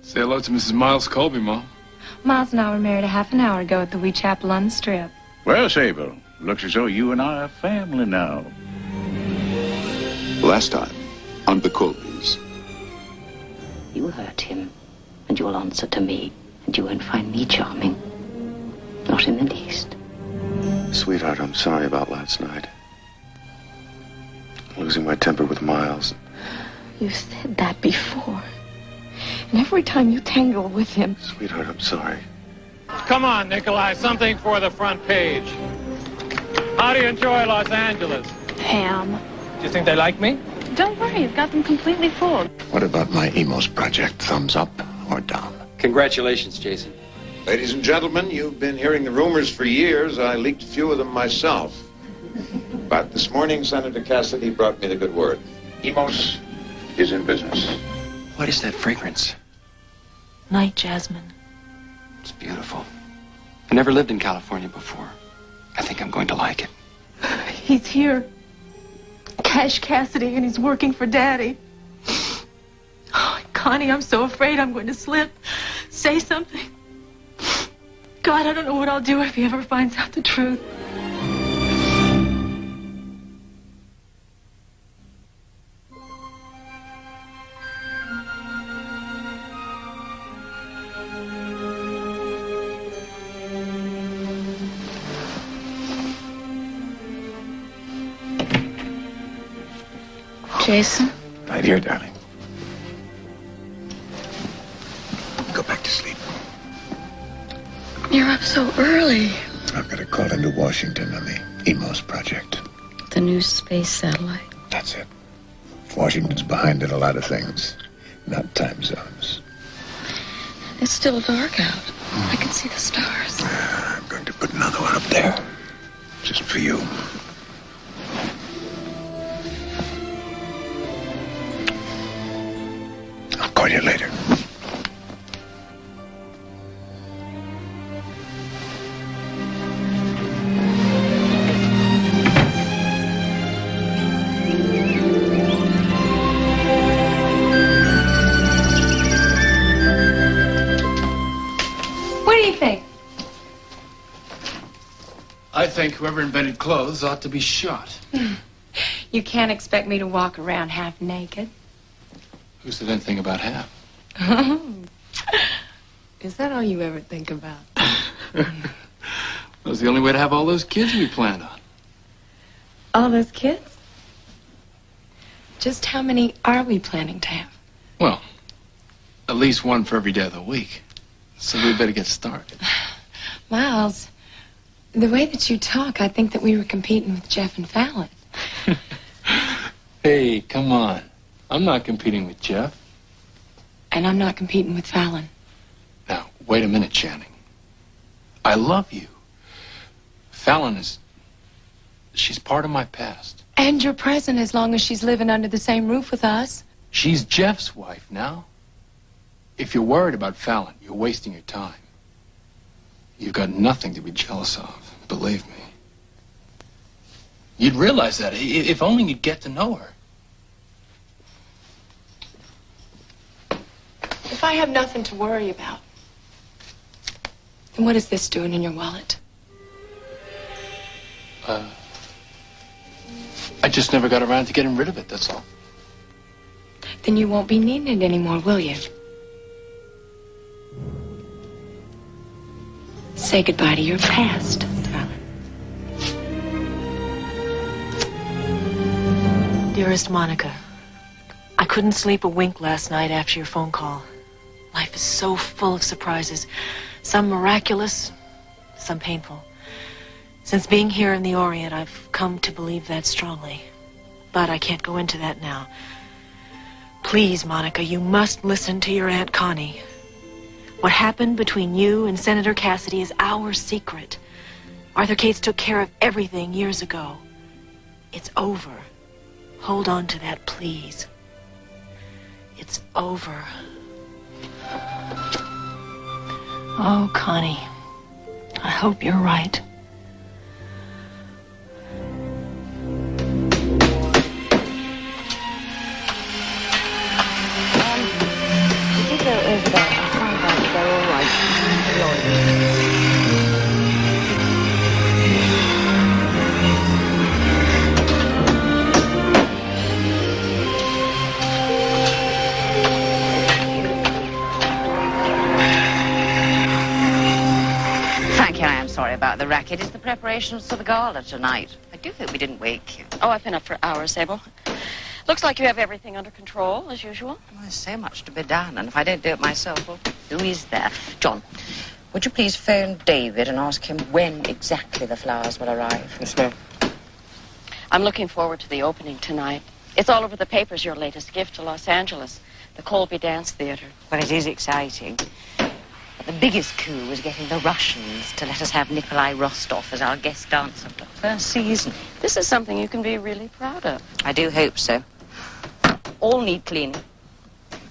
Say hello to Mrs. Miles Colby, Mom. Miles and I were married a half an hour ago at the wee chapel on the Strip. Well, Sable, looks as though you and I are family now. Last time, on the Colbys. You hurt him, and you'll answer to me, and you won't find me charming. Not in the least. Sweetheart, I'm sorry about last night. Losing my temper with Miles. You said that before. And every time you tangle with him... Sweetheart, I'm sorry. Come on, Nikolai, something for the front page. How do you enjoy Los Angeles? Ham. Do you think they like me? Don't worry, you've got them completely fooled. What about my Emos project? Thumbs up or down? Congratulations, Jason. Ladies and gentlemen, you've been hearing the rumors for years. I leaked a few of them myself. But this morning, Senator Cassidy brought me the good word. Emos is in business. What is that fragrance? Night jasmine. It's beautiful. I never lived in California before. I think I'm going to like it. He's here. Cash Cassidy, and he's working for Daddy. Oh, Connie, I'm so afraid I'm going to slip. Say something. God, I don't know what I'll do if he ever finds out the truth. Jason? Right here, darling. Go back to sleep. You're up so early. I've got a call into Washington on the Emos project. The new space satellite. That's it. Washington's behind in a lot of things, not time zones. It's still dark out. I can see the stars. I'm going to put another one up there, just for you. I'll call you later. What do you think? I think whoever invented clothes ought to be shot. You can't expect me to walk around half naked. Who said anything about half? Is that all you ever think about? That was the only way to have all those kids we planned on. All those kids? Just how many are we planning to have? Well, at least one for every day of the week. So we better get started. Miles, the way that you talk, I think that we were competing with Jeff and Fallon. Hey, come on. I'm not competing with Jeff. And I'm not competing with Fallon. Now, wait a minute, Channing. I love you. Fallon she's part of my past. And your present as long as she's living under the same roof with us. She's Jeff's wife now. If you're worried about Fallon, you're wasting your time. You've got nothing to be jealous of, believe me. You'd realize that if only you'd get to know her. If I have nothing to worry about, then what is this doing in your wallet? I just never got around to getting rid of it, that's all. Then you won't be needing it anymore, will you? Say goodbye to your past, Fallon. Dearest Monica, I couldn't sleep a wink last night after your phone call. Life is so full of surprises, some miraculous, some painful. Since being here in the Orient, I've come to believe that strongly. But I can't go into that now. Please, Monica, you must listen to your Aunt Connie. What happened between you and Senator Cassidy is our secret. Arthur Cates took care of everything years ago. It's over. Hold on to that, please. It's over. Oh, Connie, I hope you're right. Did you go over there? sorry about the racket. It's the preparations for the gala tonight. I do hope we didn't wake you. Oh, I've been up for hours, Sable. Looks like you have everything under control, as usual. Well, there's so much to be done, and if I don't do it myself, well, who is there? John, would you please phone David and ask him when exactly the flowers will arrive? Yes, ma'am. I'm looking forward to the opening tonight. It's all over the papers, your latest gift to Los Angeles, the Colby Dance Theater. Well, it is exciting. But the biggest coup was getting the Russians to let us have Nikolai Rostov as our guest dancer for the first season. This is something you can be really proud of. I do hope so. All need cleaning.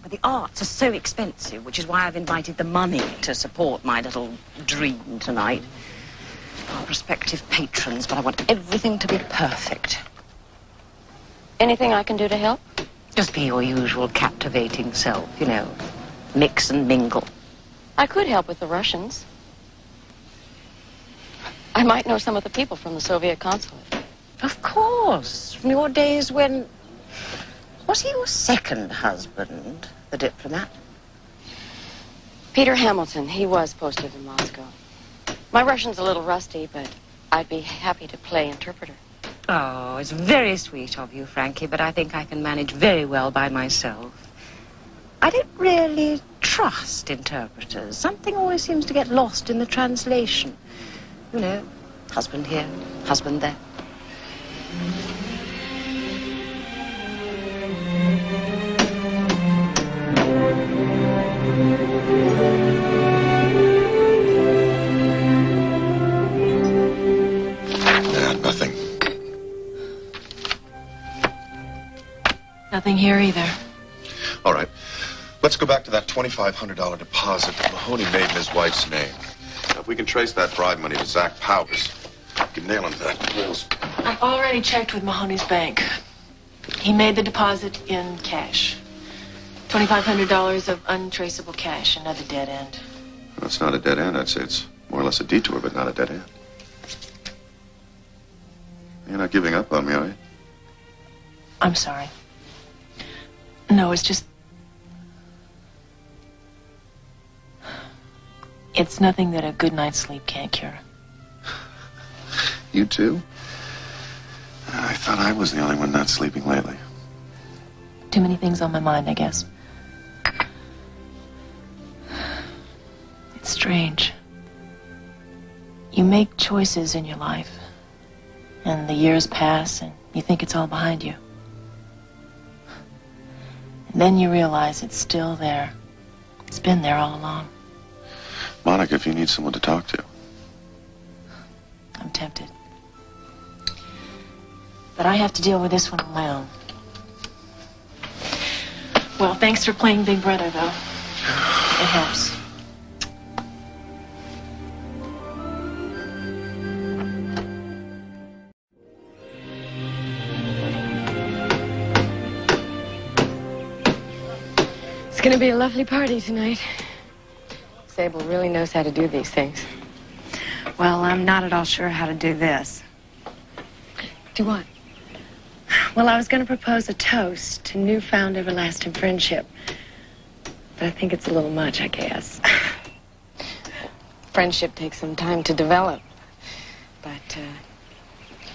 But the arts are so expensive, which is why I've invited the money to support my little dream tonight. Our prospective patrons, but I want everything to be perfect. Anything I can do to help? Just be your usual captivating self, you know. Mix and mingle. I could help with the Russians. I might know some of the people from the Soviet consulate. Of course. From your days when... Was he your second husband, the diplomat? Peter Hamilton. He was posted in Moscow. My Russian's a little rusty, but I'd be happy to play interpreter. Oh, it's very sweet of you, Frankie, but I think I can manage very well by myself. I don't really trust interpreters. Something always seems to get lost in the translation. You know, husband here, husband there. Nothing. Nothing here either. All right. Let's go back to that $2,500 deposit that Mahoney made in his wife's name. Now, if we can trace that bribe money to Zach Powers, we can nail him to that bills. I've already checked with Mahoney's bank. He made the deposit in cash. $2,500 of untraceable cash, another dead end. Well, it's not a dead end. I'd say it's more or less a detour, but not a dead end. You're not giving up on me, are you? I'm sorry. No, it's just... It's nothing that a good night's sleep can't cure. You too? I thought I was the only one not sleeping lately. Too many things on my mind, I guess. It's strange. You make choices in your life, and the years pass, and you think it's all behind you. And then you realize it's still there. It's been there all along. Monica, if you need someone to talk to. I'm tempted. But I have to deal with this one on my own. Well, thanks for playing Big Brother, though. It helps. It's gonna be a lovely party tonight. Sable really knows how to do these things. Well, I'm not at all sure how to do this. Do what? Well, I was going to propose a toast to newfound everlasting friendship. But I think it's a little much, I guess. Friendship takes some time to develop. But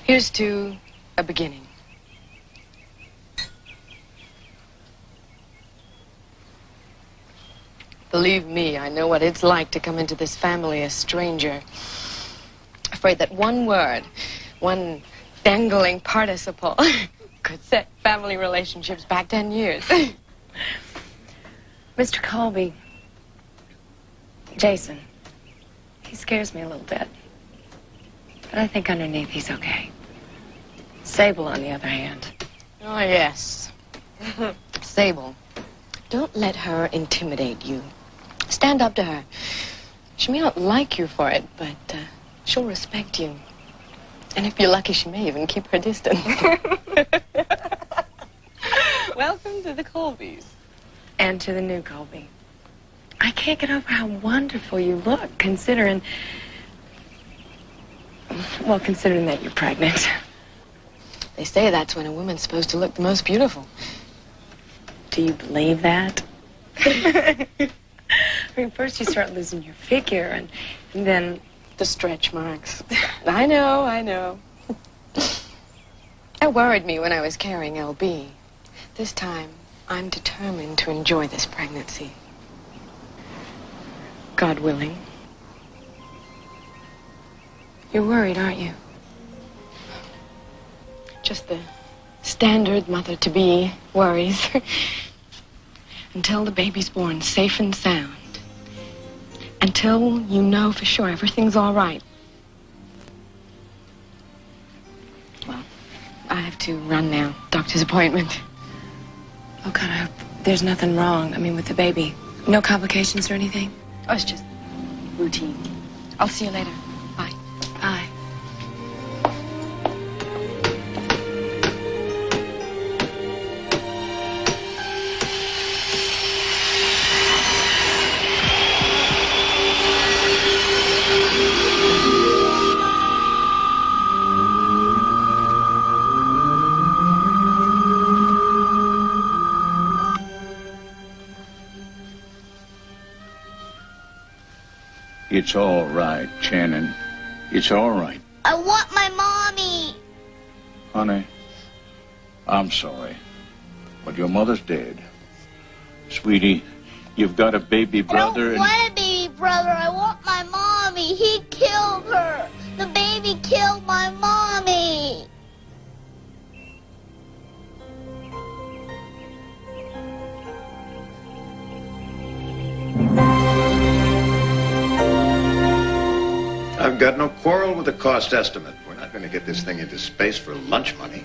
here's to a beginning. Believe me, I know what it's like to come into this family a stranger. Afraid that one word, one dangling participle could set family relationships back 10 years. Mr. Colby, Jason, he scares me a little bit. But I think underneath he's okay. Sable, on the other hand. Oh, yes. Sable, don't let her intimidate you. Stand up to her. She may not like you for it, but she'll respect you. And if you're lucky, she may even keep her distance. Welcome to the Colbys. And to the new Colby. I can't get over how wonderful you look, considering that you're pregnant. They say that's when a woman's supposed to look the most beautiful. Do you believe that? I mean, first you start losing your figure, and then the stretch marks. I know. That worried me when I was carrying LB. This time, I'm determined to enjoy this pregnancy. God willing. You're worried, aren't you? Just the standard mother-to-be worries. Until the baby's born safe and sound. Until you know for sure everything's all right. Well, I have to run now. Doctor's appointment. Oh, God, I hope there's nothing wrong. I mean, with the baby. No complications or anything? Oh, it's just routine. I'll see you later. Bye. Bye. It's all right, Shannon. It's all right. I want my mommy. Honey, I'm sorry, but your mother's dead. Sweetie, you've got a baby brother I don't want a baby brother. I want my mommy. He killed her. The baby killed my mommy. I've got no quarrel with the cost estimate. We're not going to get this thing into space for lunch money.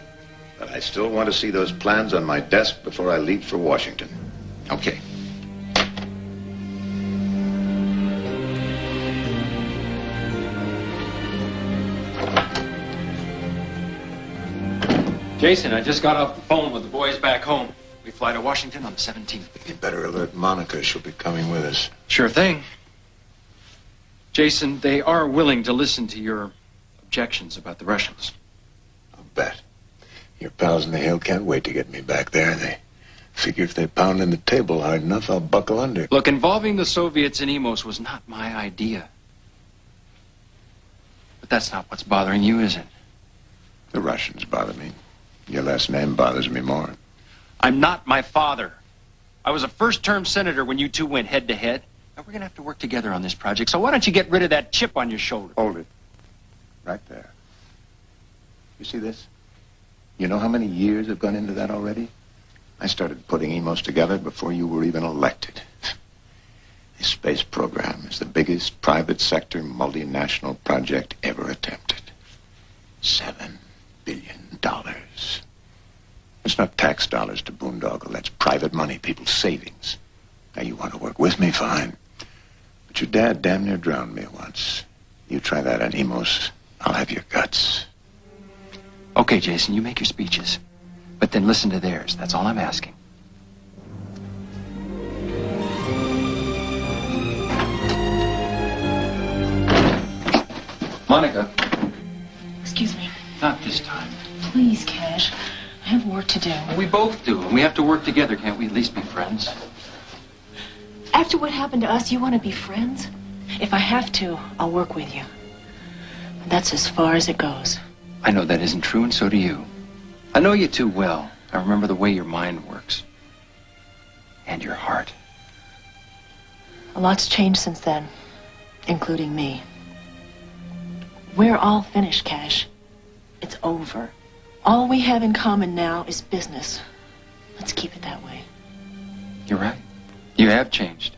But I still want to see those plans on my desk before I leave for Washington. Okay. Jason, I just got off the phone with the boys back home. We fly to Washington on the 17th. You better alert Monica. She'll be coming with us. Sure thing. Jason, they are willing to listen to your objections about the Russians. I'll bet. Your pals in the Hill can't wait to get me back there. They figure if they pound in the table hard enough, I'll buckle under. Look, involving the Soviets in Emos was not my idea. But that's not what's bothering you, is it? The Russians bother me. Your last name bothers me more. I'm not my father. I was a first-term senator when you two went head-to-head. Now, we're going to have to work together on this project, so why don't you get rid of that chip on your shoulder? Hold it. Right there. You see this? You know how many years have gone into that already? I started putting Emos together before you were even elected. This space program is the biggest private sector multinational project ever attempted. $7 billion. It's not tax dollars to boondoggle. That's private money, people's savings. Now, you want to work with me, fine. But your dad damn near drowned me once. You try that on Emos, I'll have your guts. Okay, Jason, you make your speeches. But then listen to theirs. That's all I'm asking. Monica. Excuse me. Not this time. Please, Cash. I have work to do. Well, we both do, and we have to work together. Can't we at least be friends? After what happened to us, you want to be friends? If I have to, I'll work with you. But that's as far as it goes. I know that isn't true, and so do you. I know you too well. I remember the way your mind works. And your heart. A lot's changed since then, including me. We're all finished, Cash. It's over. All we have in common now is business. Let's keep it that way. You're right. You have changed.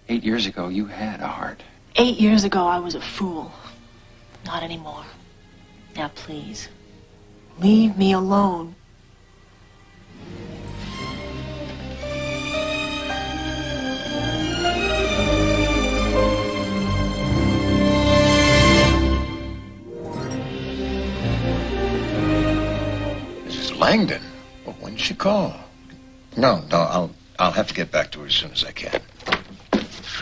8 years ago, you had a heart. 8 years ago, I was a fool. Not anymore. Now, please, leave me alone. Mrs. Langdon? Well, when did she call? No, I'll have to get back to her as soon as I can.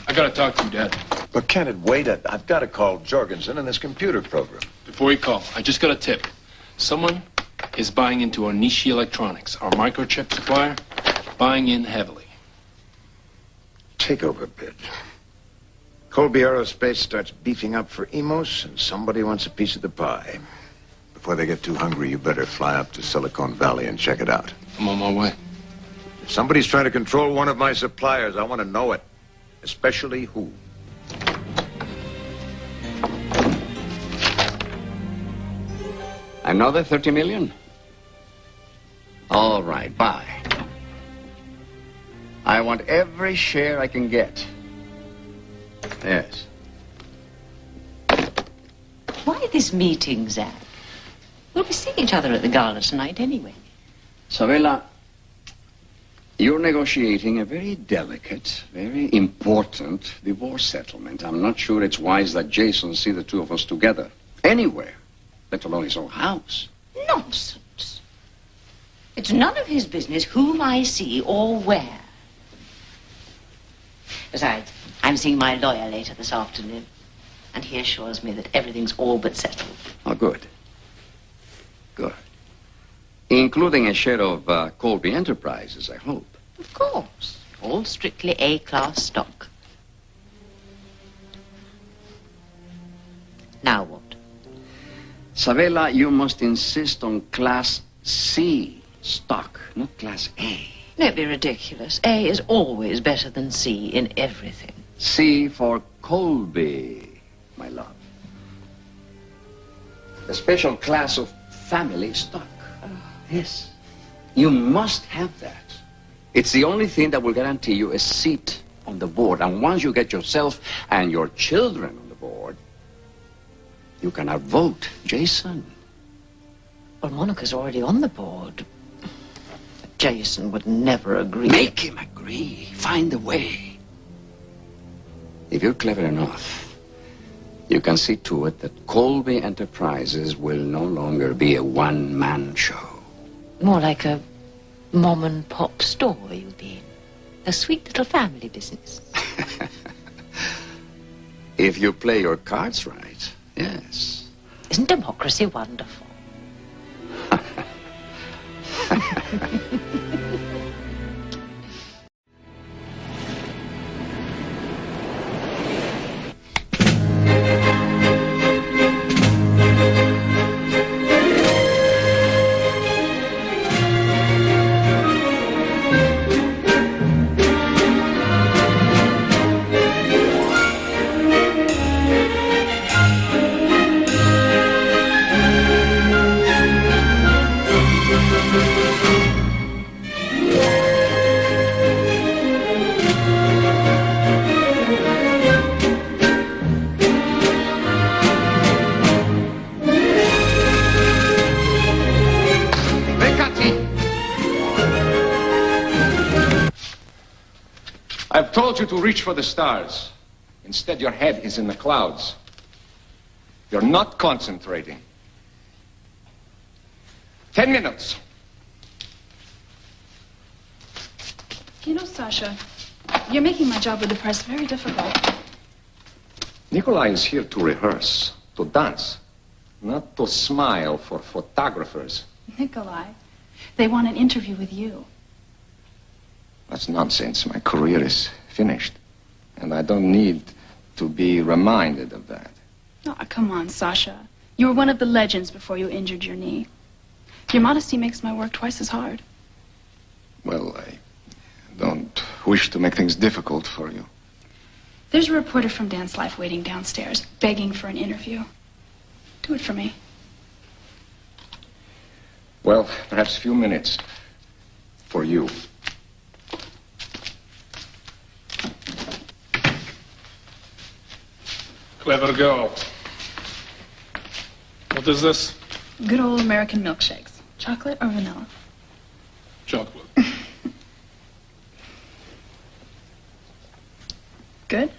I gotta talk to you, Dad. But can it wait? I've got to call Jorgensen and this computer program. Before you call, I just got a tip. Someone is buying into Onishi Electronics, our microchip supplier, buying in heavily. Takeover bid. Colby Aerospace starts beefing up for Emos, and somebody wants a piece of the pie. Before they get too hungry, you better fly up to Silicon Valley and check it out. I'm on my way. If somebody's trying to control one of my suppliers, I want to know it. Especially who. Another 30 million? All right, buy. I want every share I can get. Yes. Why this meeting, Zach? We'll be seeing each other at the Gala tonight anyway. Savella, you're negotiating a very delicate, very important divorce settlement. I'm not sure it's wise that Jason see the two of us together. Anywhere, let alone his own house. Nonsense. It's none of his business whom I see or where. Besides, I'm seeing my lawyer later this afternoon, and he assures me that everything's all but settled. Oh, good. Good. Including a share of Colby Enterprises, I hope. Of course. All strictly A-class stock. Now what? Savella, you must insist on Class C stock, not Class A. Don't be ridiculous. A is always better than C in everything. C for Colby, my love. A special class of family stock. Yes. You must have that. It's the only thing that will guarantee you a seat on the board. And once you get yourself and your children on the board, you can outvote Jason. Well, Monica's already on the board. Jason would never agree. Make him agree. Find a way. If you're clever enough, you can see to it that Colby Enterprises will no longer be a one-man show. More like a mom-and-pop store, you mean? A sweet little family business. If you play your cards right, yes. Isn't democracy wonderful? I've told you to reach for the stars. Instead, your head is in the clouds. You're not concentrating. 10 minutes. You know, Sasha, you're making my job with the press very difficult. Nikolai is here to rehearse, to dance, not to smile for photographers. Nikolai, they want an interview with you. That's nonsense. My career is finished. And I don't need to be reminded of that. Oh, come on, Sasha. You were one of the legends before you injured your knee. Your modesty makes my work twice as hard. Well, I don't wish to make things difficult for you. There's a reporter from Dance Life waiting downstairs, begging for an interview. Do it for me. Well, perhaps a few minutes for you. Clever girl. What is this? Good old American milkshakes. Chocolate or vanilla? Chocolate. Good?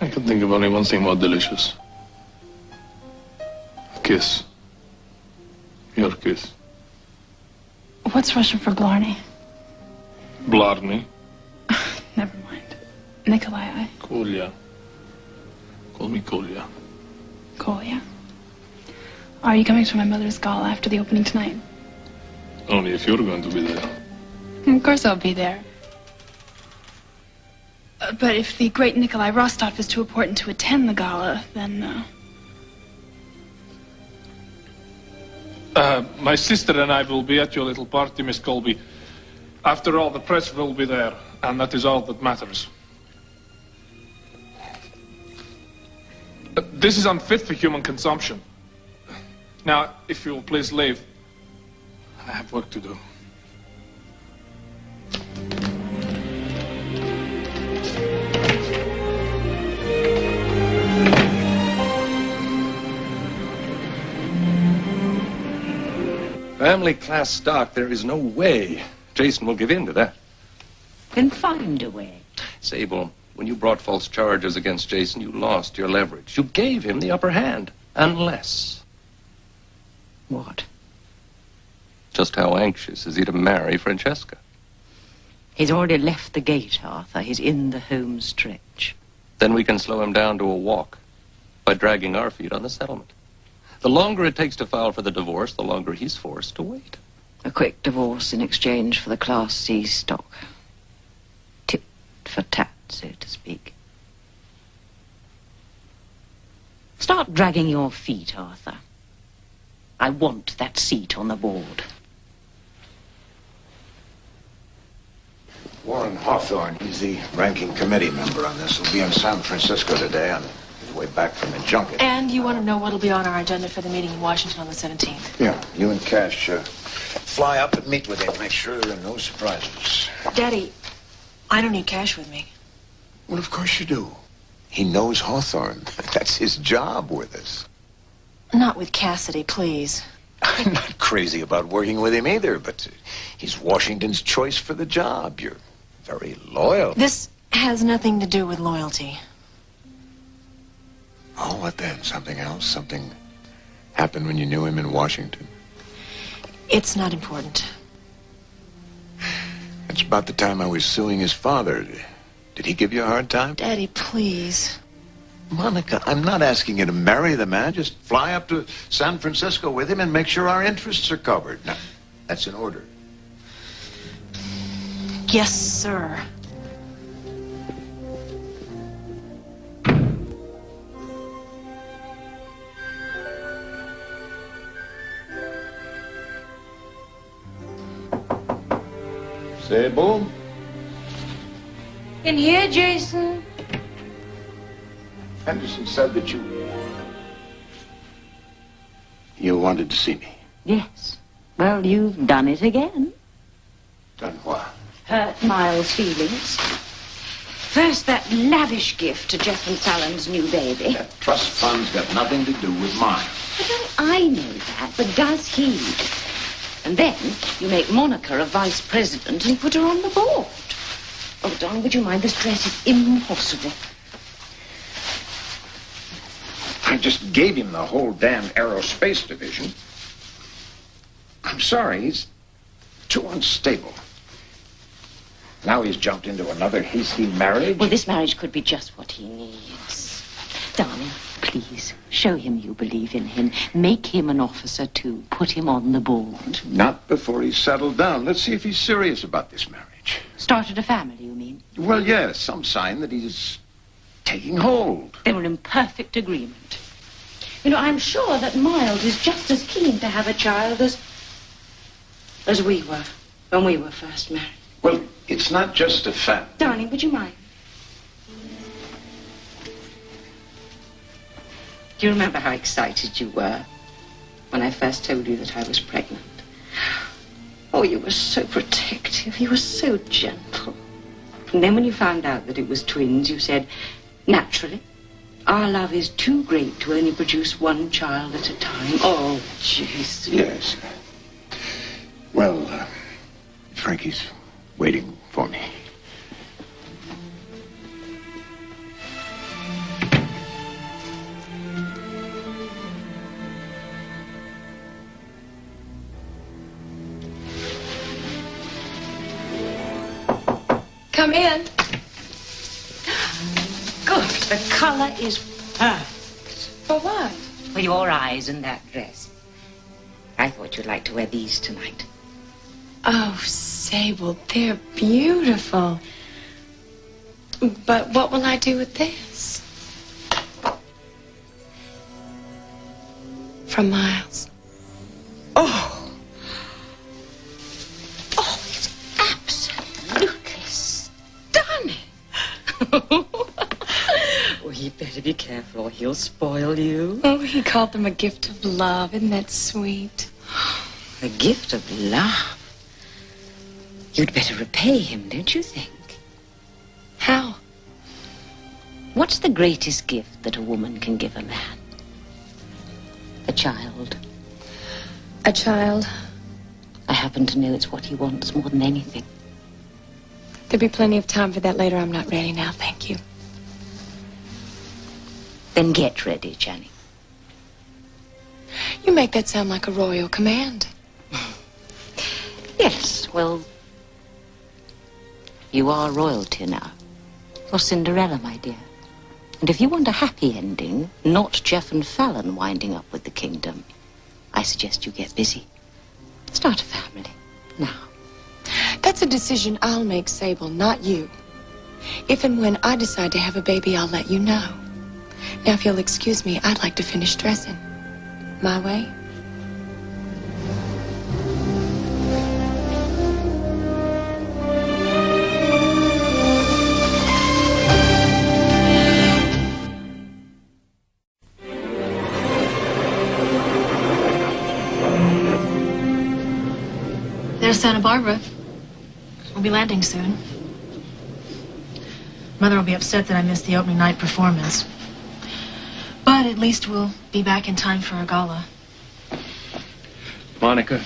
I can think of only one thing more delicious. A kiss. Your kiss. What's Russian for Blarney? Blarney. Never mind. Nikolai, Kolya. Call me Kolya. Kolya. Are you coming to my mother's gala after the opening tonight? Only if you're going to be there. Of course I'll be there. But if the great Nikolai Rostov is too important to attend the gala, then, My sister and I will be at your little party, Miss Colby. After all, the press will be there, and that is all that matters. This is unfit for human consumption. Now, if you will please leave, I have work to do. Family class stock, there is no way Jason will give in to that. Then find a way. Sable, when you brought false charges against Jason, you lost your leverage. You gave him the upper hand. Unless... What? Just how anxious is he to marry Francesca? He's already left the gate, Arthur. He's in the home stretch. Then we can slow him down to a walk by dragging our feet on the settlement. The longer it takes to file for the divorce, the longer he's forced to wait. A quick divorce in exchange for the Class C stock. Tit for tat, so to speak. Start dragging your feet, Arthur. I want that seat on the board. Warren Hawthorne, he's the ranking committee member on this. He'll be in San Francisco today on his way back from the junket. And you want to know what'll be on our agenda for the meeting in Washington on the 17th? Yeah, you and Cash fly up and meet with him. Make sure there are no surprises. Daddy, I don't need Cash with me. Well, of course you do. He knows Hawthorne. That's his job with us. Not with Cassidy, please. I'm not crazy about working with him either, but he's Washington's choice for the job. You're very loyal. This has nothing to do with loyalty. Oh, what then? Something else? Something happened when you knew him in Washington? It's not important. It's about the time I was suing his father. Did he give you a hard time? Daddy, please. Monica, I'm not asking you to marry the man. Just fly up to San Francisco with him and make sure our interests are covered. Now, that's an order. Yes, sir. Sable? In here, Jason. Henderson said that you wanted to see me. Yes. Well, you've done it again. Done what? Hurt Miles' feelings. First, that lavish gift to Jeff and Fallon's new baby. That trust fund's got nothing to do with mine. Well, I know that, but does he? And then you make Monica a vice president and put her on the board. Oh, darling, would you mind? This dress is impossible. I just gave him the whole damn aerospace division. I'm sorry, he's too unstable. Now he's jumped into another hasty marriage. Well, this marriage could be just what he needs. Darling, please, show him you believe in him. Make him an officer, too. Put him on the board. Not before he's settled down. Let's see if he's serious about this marriage. Started a family, you mean? Well, yes, some sign that he's taking hold. They were in perfect agreement. You know, I'm sure that Miles is just as keen to have a child as we were when we were first married. Well, it's not just a fact. Darling, would you mind? Do you remember how excited you were when I first told you that I was pregnant? Oh, you were so protective. You were so gentle. And then when you found out that it was twins, you said, naturally, our love is too great to only produce one child at a time. Oh, jeez. Yes. Well, Frankie's waiting for me. Come in. Good. The color is Perfect. For what? For your eyes and that dress. I thought you'd like to wear these tonight. Oh, Sable, they're beautiful. But what will I do with this? From Miles. Oh! Oh, it's absolutely stunning. Well, you'd better be careful or he'll spoil you. Oh, he called them a gift of love. Isn't that sweet? A gift of love? You'd better repay him, don't you think? How? What's the greatest gift that a woman can give a man? A child. A child? I happen to know it's what he wants more than anything. There'll be plenty of time for that later. I'm not ready now, thank you. Then get ready, Jenny. You make that sound like a royal command. Yes, well, you are royalty now. You're Cinderella, my dear. And if you want a happy ending, not Jeff and Fallon winding up with the kingdom, I suggest you get busy. Start a family. Now. That's a decision I'll make, Sable, not you. If and when I decide to have a baby, I'll let you know. Now, if you'll excuse me, I'd like to finish dressing. My way? There's Santa Barbara. We'll be landing soon. Mother will be upset that I missed the opening night performance. But at least we'll be back in time for a gala. Monica,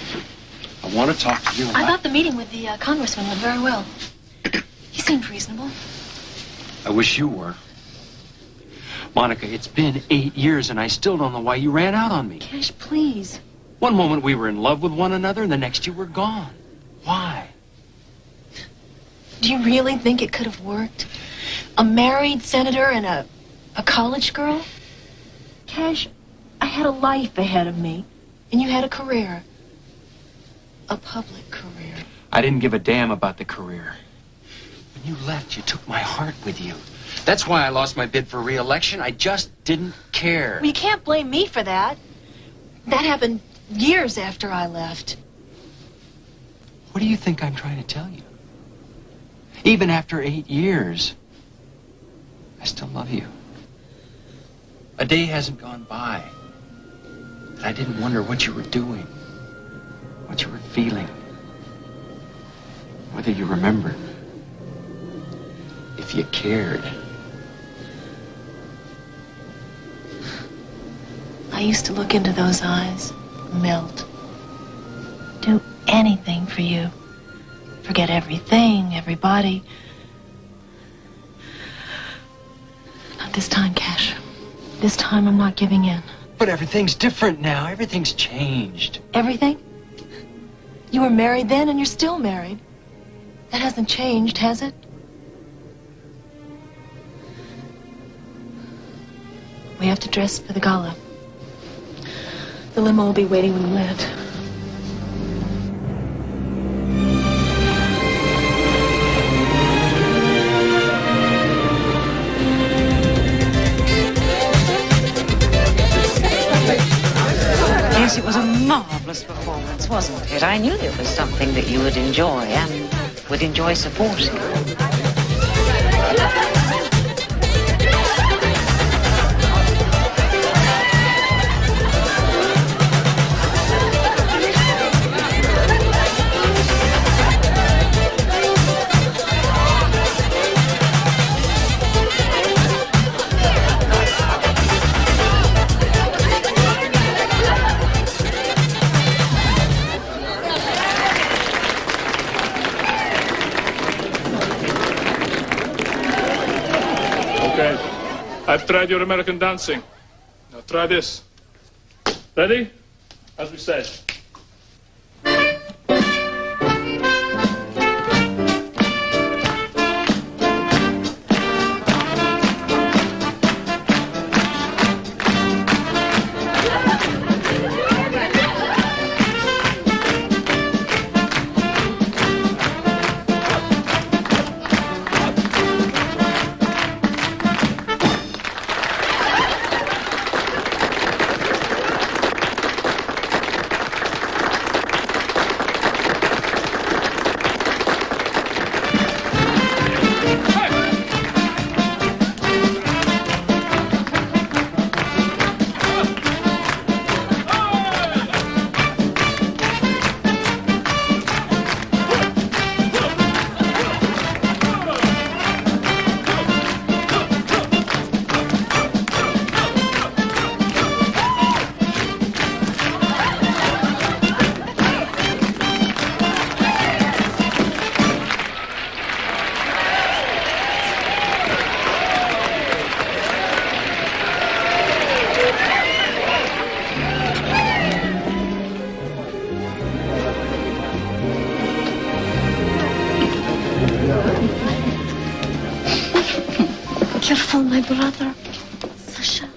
I want to talk to you. I thought the meeting with the congressman went very well. He seemed reasonable. I wish you were. Monica, it's been 8 years and I still don't know why you ran out on me. Cash, please. One moment we were in love with one another and the next you were gone. Why? Do you really think it could have worked? A married senator and a college girl? Cash, I had a life ahead of me, and you had a career. A public career. I didn't give a damn about the career. When you left, you took my heart with you. That's why I lost my bid for re-election. I just didn't care. Well, you can't blame me for that. That happened years after I left. What do you think I'm trying to tell you? Even after 8 years, I still love you. A day hasn't gone by that I didn't wonder what you were doing, what you were feeling, whether you remembered, if you cared. I used to look into those eyes, melt, do anything for you. Forget everything, everybody. Not this time, Cash. This time I'm not giving in. But everything's different now. Everything's changed. Everything? You were married then and you're still married. That hasn't changed, has it? We have to dress for the gala. The limo will be waiting when we land. Yes, it was a marvelous performance, wasn't it? I knew it was something that you would enjoy and would enjoy supporting. I've tried your American dancing. Now try this. Ready? As we said. Careful, my brother. Sasha.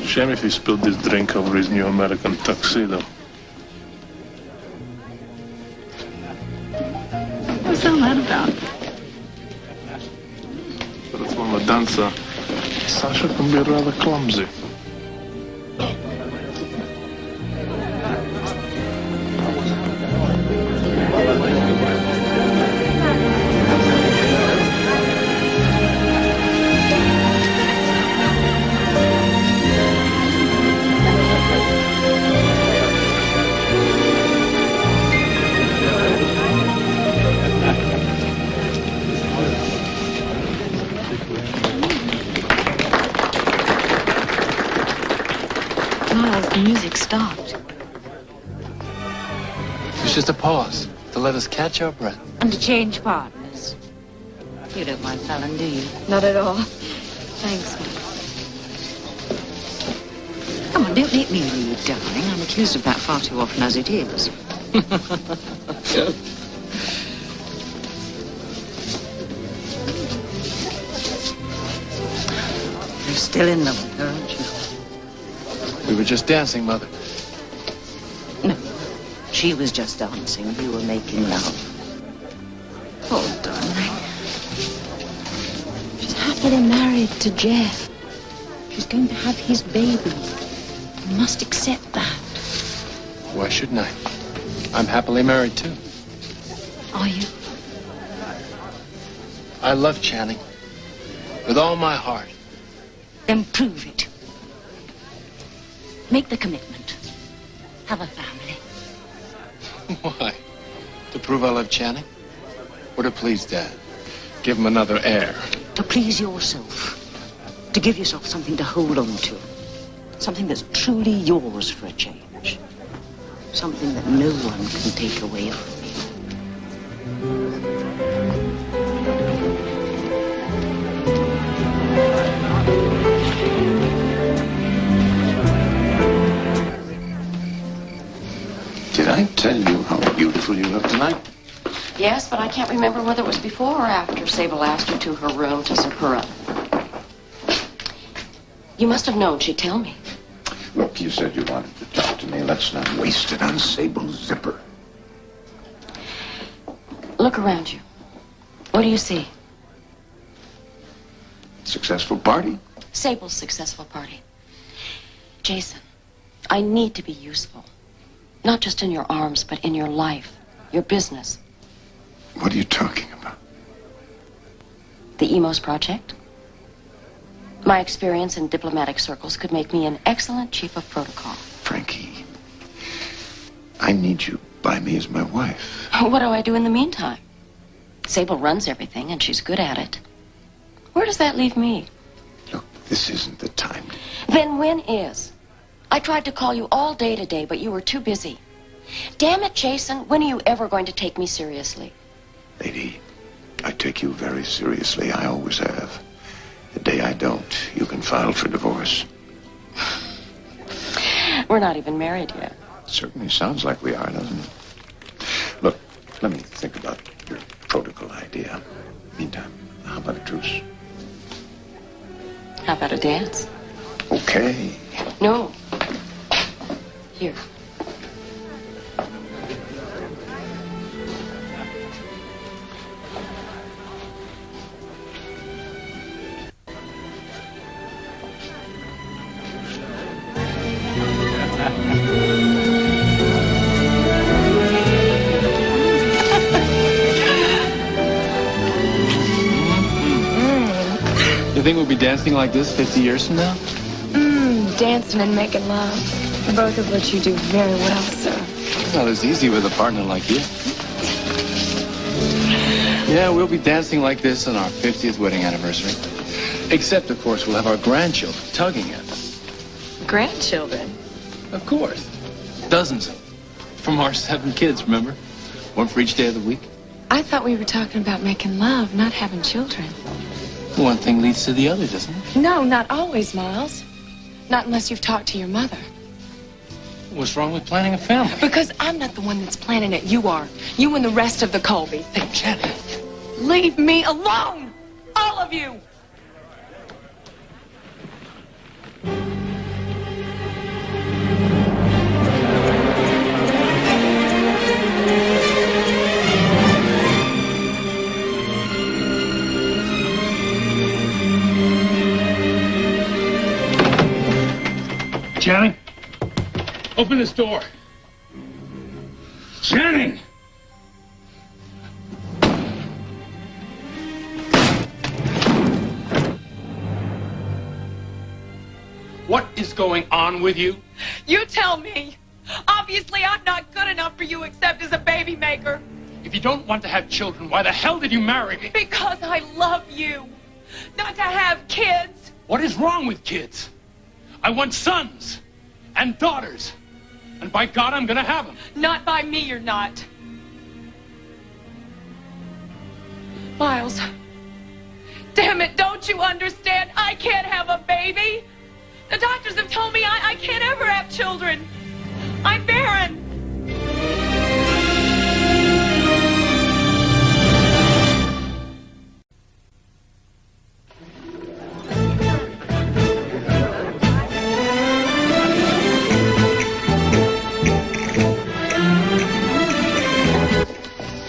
Shame if he spilled this drink over his new American tuxedo. What's all that about? But it's from a dancer. Sasha can be rather clumsy. Miles, the music stopped. It was just a pause to let us catch our breath. And to change partners. You don't mind Fallon, do you? Not at all. Thanks, Miles. Come on, don't make me lead, darling. I'm accused of that far too often as it is. You're still in love with her, aren't you? We were just dancing, Mother. No, she was just dancing. You were making love. Oh, darling. She's happily married to Jeff. She's going to have his baby. You must accept that. Why shouldn't I? I'm happily married, too. Are you? I love Channing. With all my heart. Then prove it. Make the commitment. Have a family. Why? To prove I love Channing? Or to please Dad? Give him another heir? To please yourself. To give yourself something to hold on to. Something that's truly yours for a change. Something that no one can take away from you. Did I tell you how beautiful you look tonight? Yes, but I can't remember whether it was before or after Sable asked you to her room to zip her up. You must have known she'd tell me. Look, you said you wanted to talk to me. Let's not waste it on Sable's zipper. Look around you. What do you see? Successful party? Sable's successful party. Jason, I need to be useful. Not just in your arms, but in your life, your business. What are you talking about? The Emos Project. My experience in diplomatic circles could make me an excellent chief of protocol. Frankie, I need you by me as my wife. What do I do in the meantime? Sable runs everything, and she's good at it. Where does that leave me? Look, this isn't the time. Then when is? I tried to call you all day today, but you were too busy. Damn it, Jason, when are you ever going to take me seriously? Lady, I take you very seriously. I always have. The day I don't, you can file for divorce. We're not even married yet. Certainly sounds like we are, doesn't it? Look, let me think about your protocol idea. Meantime, how about a truce? How about a dance? Okay. No. Here. You think we'll be dancing like this 50 years from now? Dancing and making love. Both of which you do very well, sir. It's not as easy with a partner like you. Yeah, we'll be dancing like this on our 50th wedding anniversary. Except, of course, we'll have our grandchildren tugging at us. Grandchildren? Of course. Dozens of them. From our 7 kids, remember? One for each day of the week. I thought we were talking about making love, not having children. One thing leads to the other, doesn't it? No, not always, Miles. Not unless you've talked to your mother. What's wrong with planning a family? Because I'm not the one that's planning it. You are. You and the rest of the Colbys. Hey, Janet. Leave me alone! All of you! Channing, open this door. Channing! What is going on with you? You tell me. Obviously, I'm not good enough for you except as a baby maker. If you don't want to have children, why the hell did you marry me? Because I love you. Not to have kids. What is wrong with kids? I want sons and daughters. And by God, I'm gonna have them. Not by me, you're not. Miles. Damn it, don't you understand? I can't have a baby. The doctors have told me I can't ever have children. I'm barren.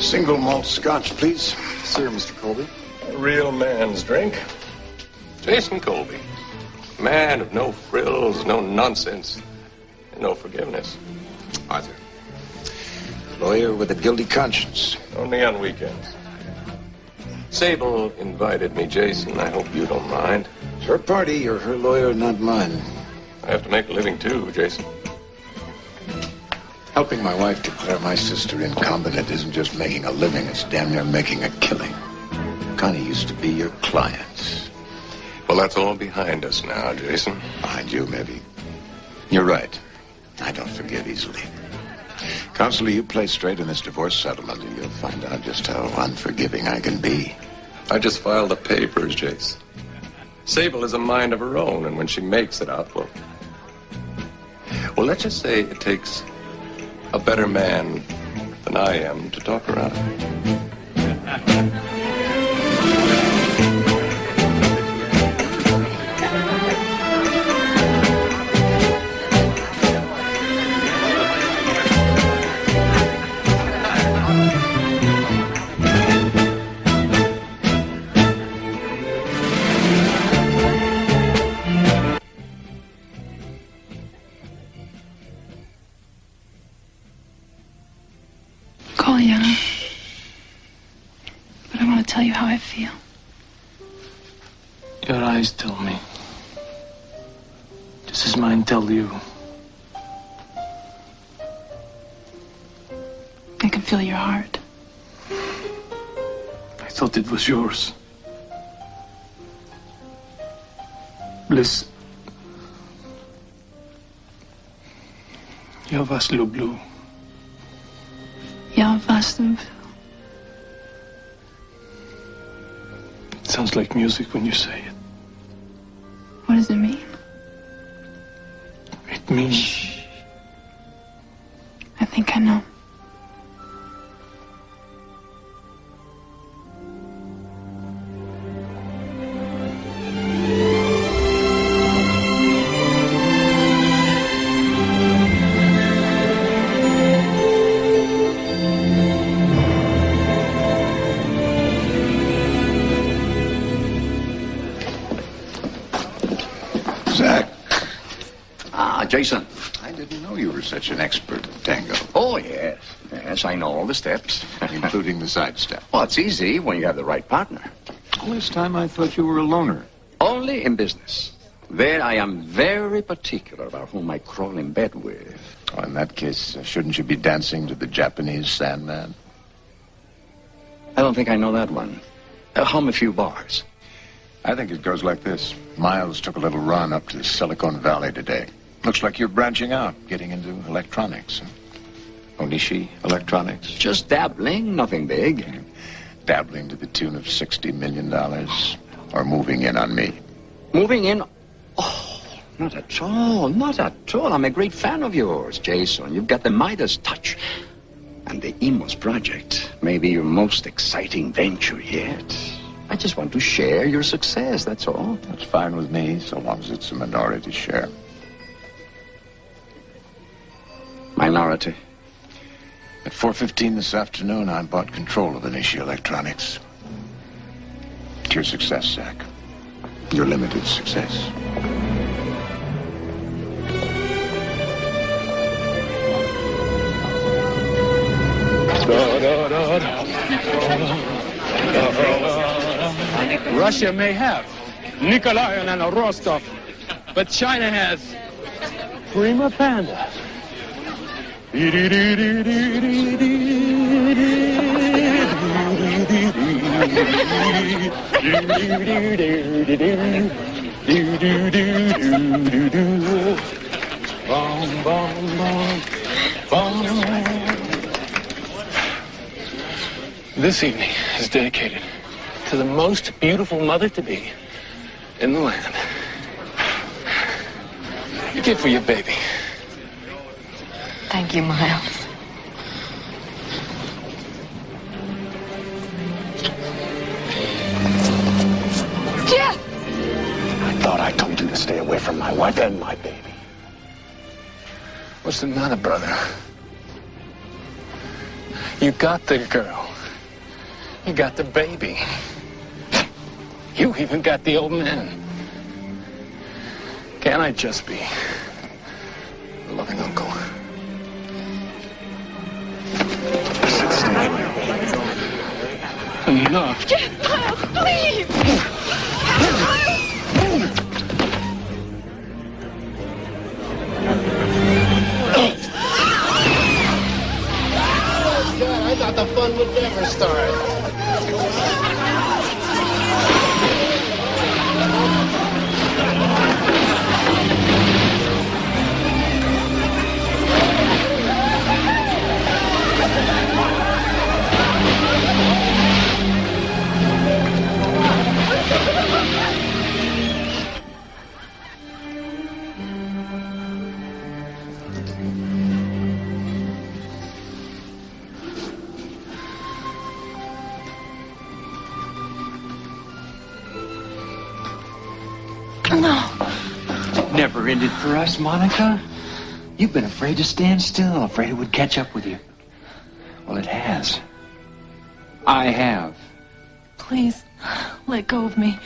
Single malt scotch, please. Sir, Mr. Colby. A real man's drink. Jason Colby. Man of no frills, no nonsense, and no forgiveness. Arthur. Lawyer with a guilty conscience. Only on weekends. Sable invited me, Jason. I hope you don't mind. It's her party. You're her lawyer, not mine. I have to make a living, too, Jason. Helping my wife declare my sister incompetent isn't just making a living. It's damn near making a killing. Connie used to be your client. Well, that's all behind us now, Jason. Behind you, maybe. You're right. I don't forgive easily. Counselor, you play straight in this divorce settlement, and you'll find out just how unforgiving I can be. I just filed the papers, Jace. Sable has a mind of her own, and when she makes it out, well, let's just say it takes a better man than I am to talk her out of it. But I want to tell you how I feel. Your eyes tell me. Just as mine tell you. I can feel your heart. I thought it was yours. Bliss. Jag var slublu. Jag var slublu. It sounds like music when you say it. What does it mean? It means... I think I know. Jason. I didn't know you were such an expert at tango. Oh, yes. Yes, I know all the steps. Including the side step. Well, it's easy when you have the right partner. All this time I thought you were a loner. Only in business. There I am very particular about whom I crawl in bed with. Oh, in that case, shouldn't you be dancing to the Japanese Sandman? I don't think I know that one. Hum a few bars. I think it goes like this. Miles took a little run up to Silicon Valley today. Looks like you're branching out, getting into electronics. Onishi Electronics? Just dabbling, nothing big. Dabbling to the tune of $60 million. Or moving in on me. Moving in? Oh, not at all, not at all. I'm a great fan of yours, Jason. You've got the Midas touch. And the Emos project may be your most exciting venture yet. I just want to share your success, that's all. That's fine with me, so long as it's a minority share. Minority? At 4:15 this afternoon, I bought control of Initia Electronics. It's your success, Zach. Your limited success. Russia may have Nikolaev and Rostov, but China has Prima Panda. This evening is dedicated to the most beautiful mother-to-be in the land. A gift for your baby. Thank you, Miles. Jeff! I thought I told you to stay away from my wife and my baby. What's the matter, brother? You got the girl. You got the baby. You even got the old man. Can't I just be a loving uncle? Enough. Jeff, Miles, please! God, I thought the fun would never start. Never ended for us, Monica. You've been afraid to stand still, afraid it would catch up with you. Well, it has. I have. Please, let go of me.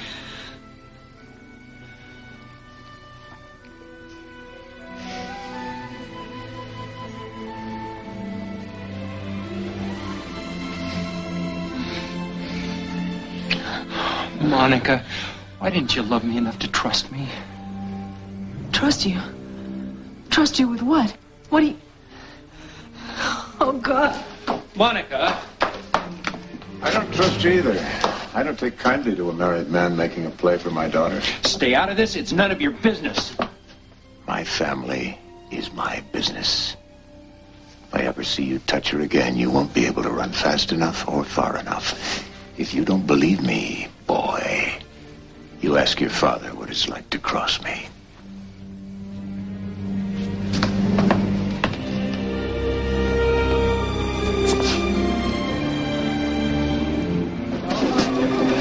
Monica, why didn't you love me enough to trust me? Trust you? Trust you with what? What do you... Oh, God. Monica! I don't trust you either. I don't take kindly to a married man making a play for my daughter. Stay out of this. It's none of your business. My family is my business. If I ever see you touch her again, you won't be able to run fast enough or far enough. If you don't believe me, boy, you ask your father what it's like to cross me.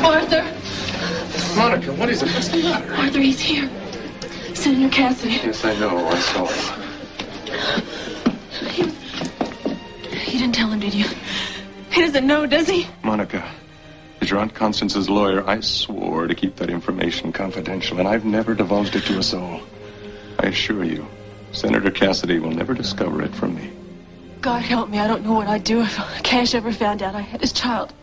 Arthur! Monica, what is it? What's the matter? Arthur, he's here. Senator Cassidy. Yes, I know. I saw him. You didn't tell him, did you? He doesn't know, does he? Monica, as your Aunt Constance's lawyer, I swore to keep that information confidential, and I've never divulged it to a soul. I assure you, Senator Cassidy will never discover it from me. God help me, I don't know what I'd do if Cash ever found out I had his child.